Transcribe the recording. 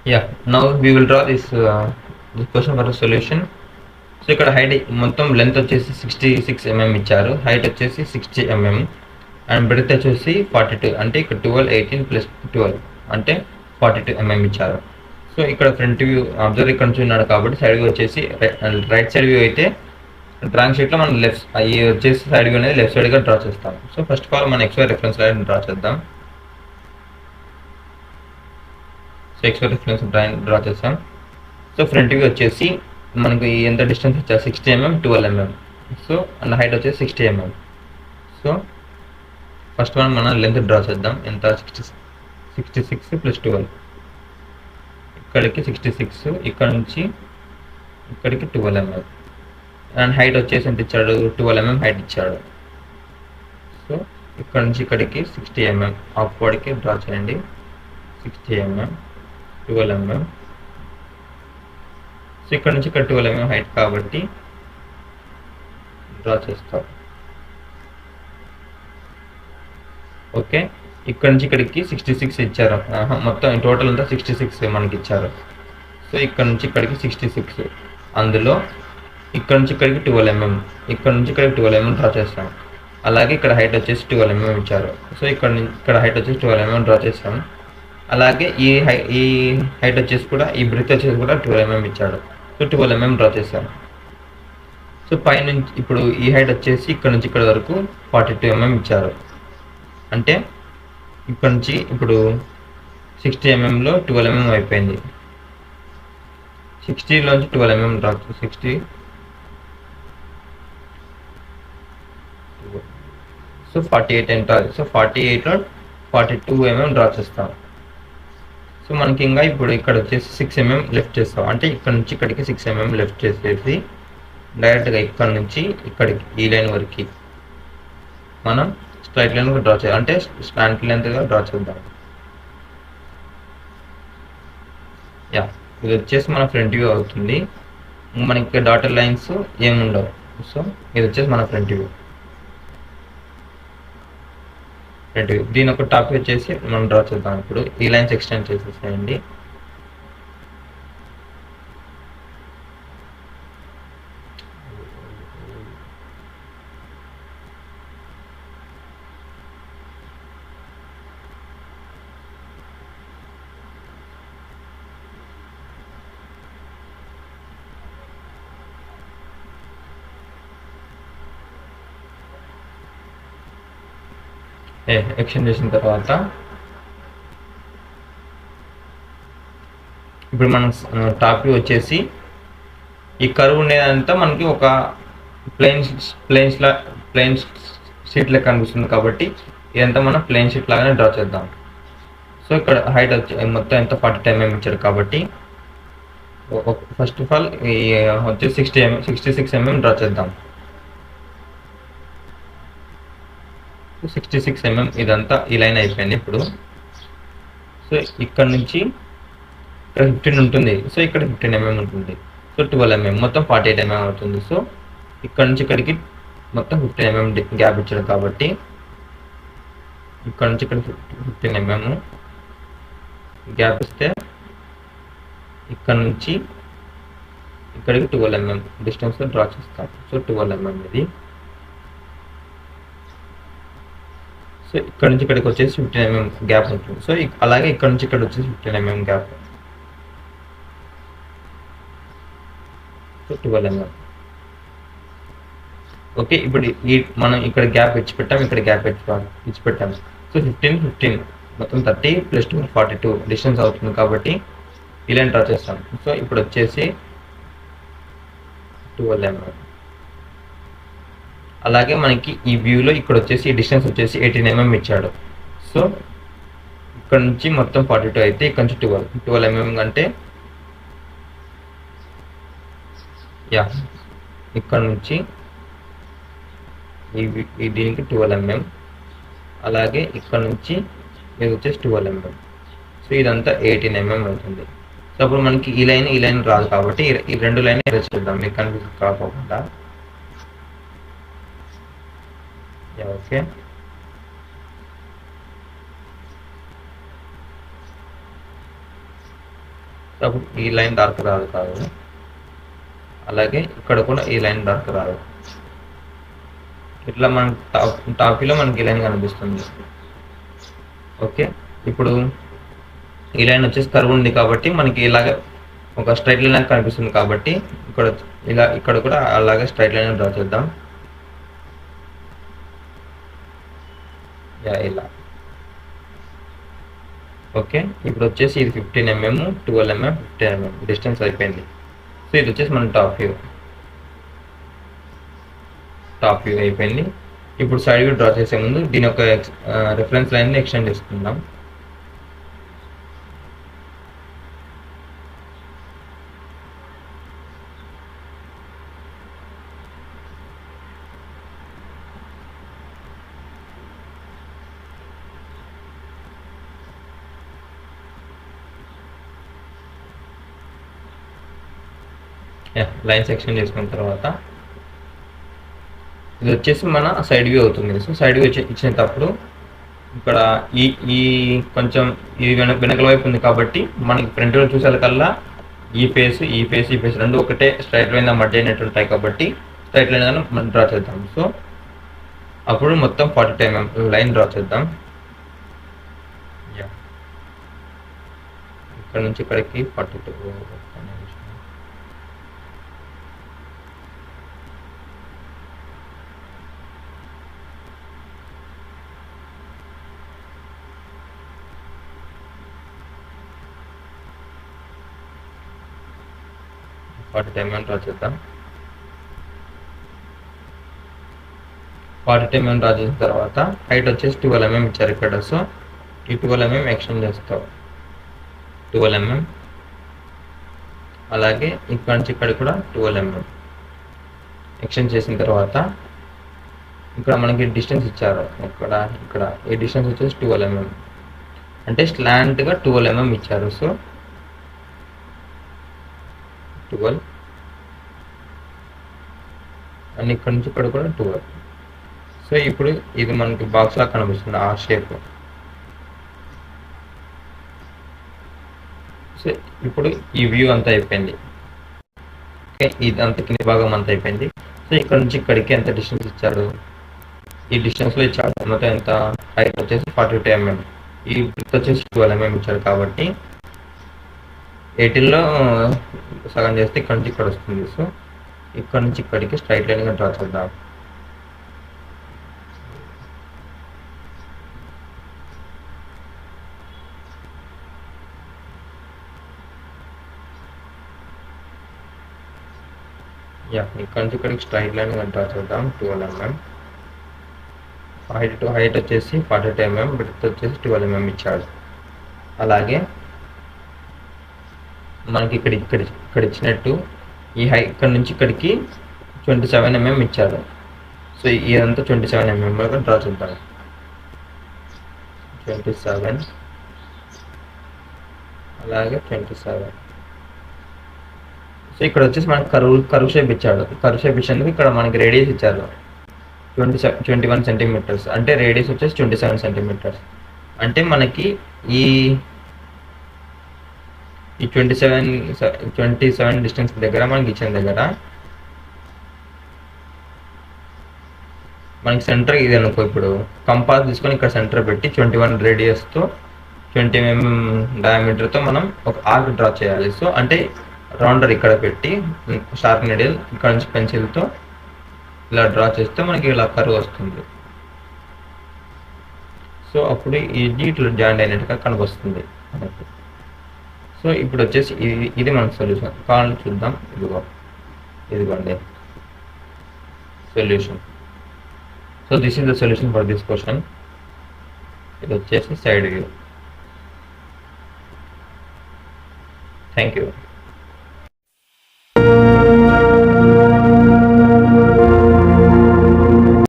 Yeah, now we will draw this question for a solution. So ఇక్కడ height మొత్తం length వచ్చేసి 66 ఇచ్చారు, height వచ్చేసి 60 అండ్ బ్రెడ్త్ వచ్చేసి 42, అంటే ఇక్కడ 12 18 ప్లస్ 12 అంటే 42 ఇచ్చారు. సో ఇక్కడ ఫ్రంట్ వ్యూ అబ్జర్వర్ ఇక్కడ నుంచి ఉన్నాడు కాబట్టి సైడ్ వ్యూ వచ్చేసి రైట్ సైడ్ వ్యూ అయితే డ్రాయింగ్ షీట్లో మనం లెఫ్ట్ అవి వచ్చేసి సైడ్ వ్యూ అనేది లెఫ్ట్ సైడ్గా డ్రా చేస్తాం. సో ఫస్ట్ ఆఫ్ ఆల్ మన XY రిఫరెన్స్ లైన్ డ్రా చేద్దాం. సో XY రిఫరెన్స్ డ్రా చేస్తాం. సో ఫ్రంట్ వ్యూ వచ్చేసి మనకి ఎంత డిస్టెన్స్ వచ్చారు 60 12 సో అండ్ హైట్ వచ్చేసి 60 సో ఫస్ట్ మనం లెంత్ డ్రా చేద్దాం. ఎంత 66 ప్లస్ 12, ఇక్కడికి 66, ఇక్కడ నుంచి ఇక్కడికి 12 అండ్ హైట్ వచ్చేసి ఎంత ఇచ్చాడు 12 హైట్ ఇచ్చాడు. సో ఇక్కడ నుంచి ఇక్కడికి 60 ఆఫ్వర్డ్కి డ్రా చేయండి. 60 12 సో ఇక్కడ నుంచి ఇక్కడ 12 హైట్ కాబట్టి డ్రా చేస్తాం. ఓకే, ఇక్కడ నుంచి ఇక్కడికి 66 ఇచ్చారు, మొత్తం టోటల్ అంతా 66 మనకి ఇచ్చారు. సో ఇక్కడ నుంచి ఇక్కడికి 66, అందులో ఇక్కడ నుంచి ఇక్కడికి 12 ఇక్కడ నుంచి ఇక్కడికి 12 డ్రా చేస్తాం. అలాగే ఇక్కడ హైట్ వచ్చేసి 12 ఇచ్చారు. సో ఇక్కడ హైట్ వచ్చేసి 12 డ్రా చేస్తాం. అలాగే ఈ హైట్ వచ్చేసి కూడా ఈ బ్రెత్ వచ్చేసి కూడా 12 ఇచ్చాడు. సో 12 డ్రా చేశాను. సో పైనుంచి ఇప్పుడు ఈ హైట్ వచ్చేసి ఇక్కడ నుంచి ఇక్కడ వరకు 42 ఇచ్చారు, అంటే ఇక్కడ నుంచి ఇప్పుడు 60 12 అయిపోయింది. 60లోంచి 12 డ్రా 60. సో 48 అంటారు. సో 48లో 42 డ్రా చేస్తాం. సో మనకి ఇంకా ఇప్పుడు ఇక్కడ వచ్చేసి 6 లెఫ్ట్ చేస్తాం, అంటే ఇక్కడ నుంచి ఇక్కడికి 6 లెఫ్ట్ చేసేసి డైరెక్ట్గా ఇక్కడ నుంచి ఇక్కడికి ఈ లైన్ వరకు మనం స్ట్రైట్ లైన్ డ్రా చేయాలి, అంటే స్లాంట్ లెంత్గా డ్రా చేద్దాం. యా, ఇది వచ్చేసి మన ఫ్రంట్ వ్యూ అవుతుంది. మనకి డాటర్ లైన్స్ ఏముండవు. సో ఇది వచ్చేసి మన ఫ్రంట్ వ్యూ. దీని ఒక టాప్ వచ్చేసి మనం డ్రా చేద్దాం. ఇప్పుడు ఈ లైన్స్ ఎక్స్టెండ్ చేసేసేయండి. ఎక్స్టెండ్ చేసిన తర్వాత ఇప్పుడు మనం టాప్ వ్యూ వచ్చేసి ఈ కర్వ్ ఉండేదంతా మనకి ఒక ప్లెయిన్ షీట్ లెక్క కనిపిస్తుంది కాబట్టి ఇదంతా మనం ప్లెయిన్ షీట్ లాగానే డ్రా చేద్దాం. సో ఇక్కడ హైట్ వచ్చి మొత్తం ఎంత 42 ఇచ్చాడు కాబట్టి ఫస్ట్ ఆఫ్ ఆల్ వచ్చేసి 66 డ్రా చేద్దాం. 66 ఇదంతా ఈ లైన్ అయిపోయింది. ఇప్పుడు సో ఇక్కడ నుంచి ఇక్కడ 15 ఉంటుంది. సో ఇక్కడ 15 ఉంటుంది. సో 12 మొత్తం 48 అవుతుంది. సో ఇక్కడ నుంచి ఇక్కడికి మొత్తం 15 గ్యాప్ ఇచ్చాడు కాబట్టి ఇక్కడ నుంచి ఇక్కడ 15 గ్యాప్ ఇస్తే ఇక్కడ నుంచి ఇక్కడికి 12 డిస్టెన్స్ డ్రా చేస్తాం. సో 12 ఇది. సో ఇక్కడ నుంచి ఇక్కడికి వచ్చేసి 15 గ్యాప్ ఉంటుంది. సో అలాగే ఇక్కడ నుంచి ఇక్కడ వచ్చేసి 15 గ్యాప్. So 12 okay. ఇప్పుడు మనం ఇక్కడ గ్యాప్ ఇచ్చిపెట్టాం, ఇక్కడ గ్యాప్ ఇచ్చిపెట్టాం. సో 15 మొత్తం 30 ప్లస్ 2 42 డిస్టెన్స్ అవుతుంది కాబట్టి ఇలా డ్రా చేస్తాం. సో ఇప్పుడు వచ్చేసి 12 అలాగే మనకి ఈ వ్యూలో ఇక్కడ వచ్చేసి డిస్టెన్స్ వచ్చేసి 18 ఇచ్చాడు. సో ఇక్కడ నుంచి మొత్తం 42 అయితే ఇక్కడ నుంచి 12 అంటే యా ఇక్కడ నుంచి దీనికి 12 అలాగే ఇక్కడ నుంచి ఇది వచ్చేసి 12 సో ఇదంతా 18 అవుతుంది. సో అప్పుడు మనకి ఈ లైన్ రాదు కాబట్టి ఈ రెండు లైన్ ఎరేజ్ చేద్దాం మీకు కన్ఫ్యూజ్ కాకుండా. ఓకే, అప్పుడు ఈ లైన్ డార్క్ రాదు కాదు, అలాగే ఇక్కడ కూడా ఈ లైన్ డార్క్ రాదు. ఇట్లా మన టాప్ వ్యూలో మనకి ఈ లైన్ కనిపిస్తుంది. ఓకే, ఇప్పుడు ఈ లైన్ వచ్చేసి కర్వ్ ఉంది కాబట్టి మనకి ఇలాగ ఒక స్ట్రైట్ లైన్ కనిపిస్తుంది కాబట్టి ఇక్కడ ఇక్కడ కూడా అలాగే స్ట్రైట్ లైన్ డ్రా చేద్దాం. ఇలా. ఓకే, ఇప్పుడు వచ్చేసి ఇది 15 mm, 12 mm, 15 mm డిస్టెన్స్ అయిపోయింది. సో ఇది వచ్చేసి మన టాప్ వ్యూ అయిపోయింది. ఇప్పుడు సైడ్ వ్యూ డ్రా చేసే ముందు దీని యొక్క రిఫరెన్స్ లైన్ని ఎక్స్టెండ్ చేసుకుందాం. లైన్ సెక్షన్ చేసుకున్న తర్వాత ఇది వచ్చేసి మన సైడ్ వ్యూ అవుతుంది. సో సైడ్ వ్యూ ఇచ్చినప్పుడు ఇక్కడ ఈ కొంచెం ఈ వెనకల వైపు ఉంది కాబట్టి మనకి ఫ్రంట్ వ్యూ చూసేకల్లా ఈ ఫేస్ రెండు ఒకటే స్ట్రైట్ లైన్ మధ్య అయినట్టు ఉంటాయి కాబట్టి స్ట్రైట్ లైన్ కానీ మనం డ్రా చేద్దాం. సో అప్పుడు మొత్తం 42 mm లైన్ డ్రా చేద్దాం. ఇక్కడ నుంచి ఇక్కడికి 42. డ్రా చేద్దాం. 42 mm డ్రా చేసిన తర్వాత హైట్ వచ్చేసి 12 mm ఇచ్చారు ఇక్కడ. సో ఈ 12 mm ఎక్స్టెండ్ చేస్తాం 12 mm. అలాగే ఇక్కడ నుంచి ఇక్కడ కూడా 12 mm ఎక్స్టెండ్ చేసిన తర్వాత ఇక్కడ మనకి డిస్టెన్స్ ఇచ్చారు. ఇక్కడ ఈ డిస్టెన్స్ వచ్చేసి 12 mm అంటే స్లాంట్గా 12 mm ఇచ్చారు. సో 12 అండ్ ఇక్కడ నుంచి ఇక్కడ కూడా 12. సో ఇప్పుడు ఇది మనకి బాక్స్ లా కనిపిస్తుంది ఆ షేప్. సో ఇప్పుడు ఈ వ్యూ అంతా అయిపోయింది. ఓకే, ఇది అంత కింది భాగం అంతా అయిపోయింది. సో ఇక్కడ నుంచి ఇక్కడికి ఎంత డిస్టెన్స్ ఇచ్చాడు, ఈ డిస్టెన్స్లో ఇచ్చాడు. మొత్తం ఎంత హైట్ వచ్చేసి 42 mm, ఈ బ్రెడ్త్ వచ్చేసి 12 mm ఇచ్చాడు కాబట్టి 18లో సగం చేస్తే ఇక్కడ నుంచి ఇక్కడ వస్తుంది. సో ఇక్కడ నుంచి ఇక్కడికి స్ట్రైట్ లైన్గా డ్రా చేద్దాం. ఇక్కడ నుంచి ఇక్కడికి స్ట్రైట్ లైన్గా డ్రా చేద్దాం. 12 mm హైట్ వచ్చేసి 42 mm, బ్రెడ్త్ వచ్చేసి 12 mm ఇచ్చాడు. అలాగే మనకి ఇక్కడ ఇచ్చినట్టు ఈ ఇక్కడ నుంచి ఇక్కడికి 27 mm ఇచ్చారు. సో ఇదంతా 27 mm డ్రా చేద్దాం. 27 అలాగే 27. సో ఇక్కడ వచ్చేసి మనకి కర్వ్ షేప్ ఇచ్చాడు. కర్వ్ షేప్ ఇచ్చేందుకు ఇక్కడ మనకి రేడియస్ ఇచ్చారు 21 cm, అంటే రేడియస్ వచ్చేసి 27 cm. అంటే మనకి ఈ 27 డిస్టెన్స్ దగ్గర మనకి ఇచ్చిన దగ్గర మనకి సెంటర్ ఇది అనుకో. ఇప్పుడు కంపాస్ తీసుకొని ఇక్కడ సెంటర్ పెట్టి 21 రేడియస్తో 20 mm డయామీటర్తో మనం ఒక ఆర్క్ డ్రా చేయాలి. సో అంటే రౌండర్ ఇక్కడ పెట్టి షార్ప్ నీడిల్ ఇక్కడ నుంచి పెన్సిల్తో ఇలా డ్రా చేస్తే మనకి ఇలా కర్వ్ వస్తుంది. సో అప్పుడు ఇది ఇట్లా జాయింట్ అయినట్టుగా కనిపిస్తుంది మనకి. సో ఇప్పుడు వచ్చేసి ఇది మన సొల్యూషన్. కావాలని చూద్దాం. ఇదిగోండి solution. So this is the solution for this question. ఇది వచ్చేసి సైడ్ వ్యూ. Thank you.